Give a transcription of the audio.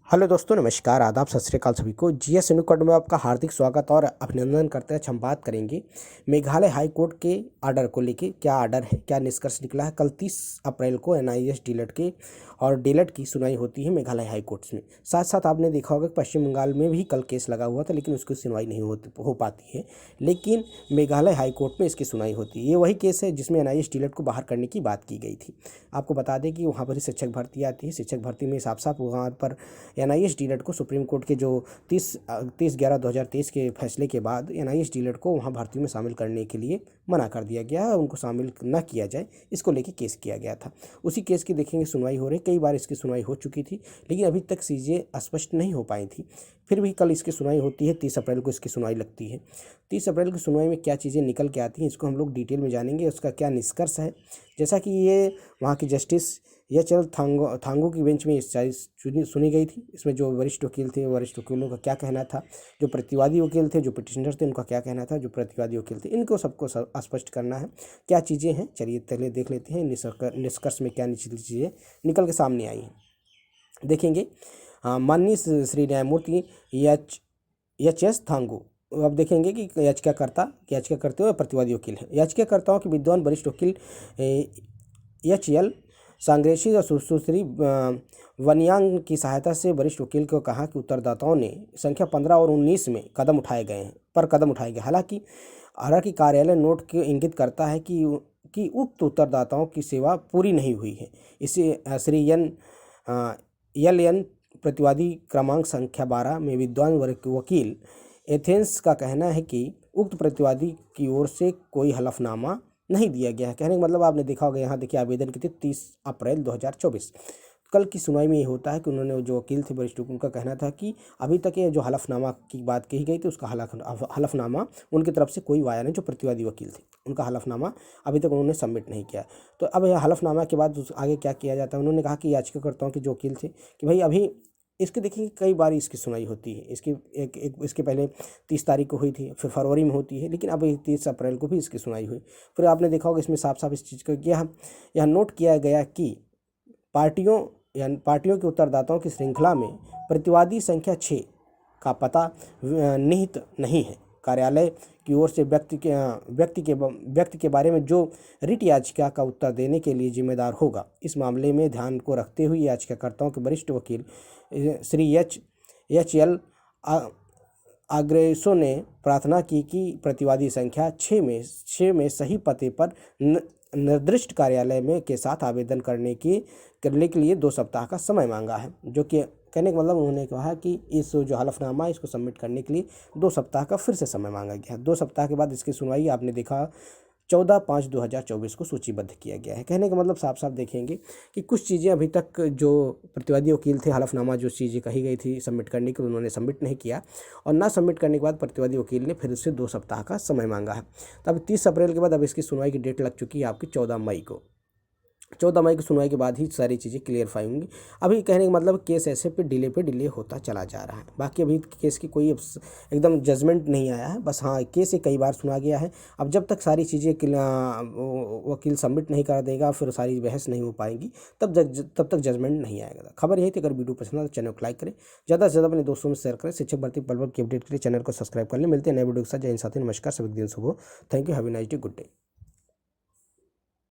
Hello दोस्तों, नमस्कार, आदाब, सत श्री अकाल सभी को। जीएस यूनिकोड में आपका हार्दिक स्वागत और अभिनंदन करते हैं। हम बात करेंगे मेघालय हाई कोर्ट के आर्डर को लेके। क्या आर्डर है, क्या निष्कर्ष निकला है। कल 30 अप्रैल को एनआईएस डीलेट के और डीलेट की सुनवाई होती है मेघालय हाई कोर्ट में। साथ साथ आपने देखा होगा कि पश्चिम बंगाल में भी कल केस लगा हुआ था, लेकिन उसकी सुनवाई नहीं हो पाती है। लेकिन मेघालय हाई कोर्ट में इसकी सुनवाई होती है। ये वही केस है जिसमें एनआईएस डीलेट को बाहर करने की बात की गई थी। आपको बता दें कि वहाँ पर शिक्षक भर्ती आती है। शिक्षक भर्ती में साफ साफ वहाँ पर एनआईएस डीलेट को सुप्रीम कोर्ट के जो 30/11/2023 के फैसले के बाद एनआईएस डीलेट को वहाँ भर्ती में शामिल करने के लिए मना कर दिया गया है। उनको शामिल न किया जाए, इसको लेके केस किया गया था। उसी केस की देखेंगे सुनवाई हो रही। कई बार इसकी सुनवाई हो चुकी थी, लेकिन अभी तक चीज़ें स्पष्ट नहीं हो पाई थी। फिर भी कल इसकी सुनवाई होती है। 30 अप्रैल को इसकी सुनवाई लगती है। 30 अप्रैल की सुनवाई में क्या चीज़ें निकल के आती हैं, इसको हम लोग डिटेल में जानेंगे। उसका क्या निष्कर्ष है। जैसा कि ये वहाँ की जस्टिस एच.एल. थांगो की बेंच में इस सुनी गई थी। इसमें जो वरिष्ठ वकील थे, वरिष्ठ वकीलों का क्या कहना था, जो प्रतिवादी वकील थे, जो पिटिशनर थे, उनका क्या कहना था, जो प्रतिवादी वकील थे, इनको सबको स्पष्ट करना है। क्या चीज़ें हैं, चलिए पहले देख लेते हैं निष्कर्ष में क्या चीज़ें निकल के सामने आई हैं। देखेंगे माननीय श्री न्यायमूर्ति एच.एस. थांगो। अब देखेंगे कि याचिका करते हुए प्रतिवादी वकील है। याचिकाकर्ताओं के विद्वान वरिष्ठ वकील एच.एल. सांग्रेशी और सुश्री वनयांग की सहायता से वरिष्ठ वकील को कहा कि उत्तरदाताओं ने संख्या 15 और 19 में कदम उठाए गए। हालांकि कार्यालय नोट के इंगित करता है कि उक्त उत्तरदाताओं की सेवा पूरी नहीं हुई है। इसे श्री एल एन प्रतिवादी क्रमांक संख्या 12 में विद्वान वकील एथेंस का कहना है कि उक्त प्रतिवादी की ओर से कोई हलफनामा नहीं दिया गया है। कहने का मतलब आपने देखा होगा, यहाँ देखिए आवेदन की थी 30 अप्रैल 2024। कल की सुनवाई में ये होता है कि उन्होंने जो वकील थे वरिष्ठ, उनका कहना था कि अभी तक ये जो हलफनामा की बात कही गई थी, उसका हलफनामा उनकी तरफ से कोई आया नहीं। जो प्रतिवादी वकील थे, उनका हलफनामा अभी तक उन्होंने सबमिट नहीं किया। तो अब यह हलफनामा के बाद आगे क्या किया जाता है। उन्होंने कहा कि याचिकाकर्ताओं के जो वकील थे कि भाई अभी इसके देखिए कई बार इसकी सुनवाई होती है। इसके पहले 30 तारीख को हुई थी, फिर फरवरी में होती है, लेकिन अब 30 अप्रैल को भी इसकी सुनवाई हुई। फिर आपने देखा होगा इसमें साफ साफ इस चीज़ को यह नोट किया गया कि पार्टियों के उत्तरदाताओं की श्रृंखला में प्रतिवादी संख्या 6 का पता निहित नहीं है। कार्यालय की ओर से व्यक्ति के बारे में जो रिट याचिका का उत्तर देने के लिए जिम्मेदार होगा। इस मामले में ध्यान को रखते हुए याचिकाकर्ताओं के वरिष्ठ वकील श्री एच.एल. आग्रेसो ने प्रार्थना की कि प्रतिवादी संख्या 6 में सही पते पर निर्दिष्ट कार्यालय में के साथ आवेदन करने के लिए 2 सप्ताह का समय मांगा है। जो कि कहने का मतलब उन्होंने कहा कि इस जो हलफनामा है इसको सबमिट करने के लिए 2 सप्ताह का फिर से समय मांगा गया है। 2 सप्ताह के बाद इसकी सुनवाई आपने देखा 14/5/2024 को सूचीबद्ध किया गया है। कहने का मतलब साफ साफ देखेंगे कि कुछ चीज़ें अभी तक जो प्रतिवादी वकील थे, हलफनामा जो चीज़ें कही गई थी सबमिट करने के, उन्होंने सबमिट नहीं किया। और ना सबमिट करने के बाद प्रतिवादी वकील ने फिर से 2 सप्ताह का समय मांगा है। तब 30 अप्रैल के बाद अब इसकी सुनवाई की डेट लग चुकी है आपकी 14 मई को। 14 मई की सुनवाई के बाद ही सारी चीज़ें क्लियरफाई होंगी। अभी कहने का मतलब केस ऐसे पे डिले होता चला जा रहा है। बाकी अभी केस की कोई एकदम जजमेंट नहीं आया है। बस हाँ, केस से कई बार सुना गया है। अब जब तक सारी चीज़ें वकील सबमिट नहीं कर देगा, फिर सारी बहस नहीं हो पाएगी, तब तक जजमेंट नहीं आएगा। खबर यही थी। अगर वीडियो पसंद है तो चैनल को लाइक करें, ज़्यादा से ज़्यादा अपने दोस्तों में शेयर करें। शिक्षक भर्ती पल की अपडेट के लिए चैनल को सब्सक्राइब कर लें। मिलते हैं नए वीडियो के साथ। जय हिंद साथी, नमस्कार, सभी दिन शुभ हो। Thank you, have a nice day, good day.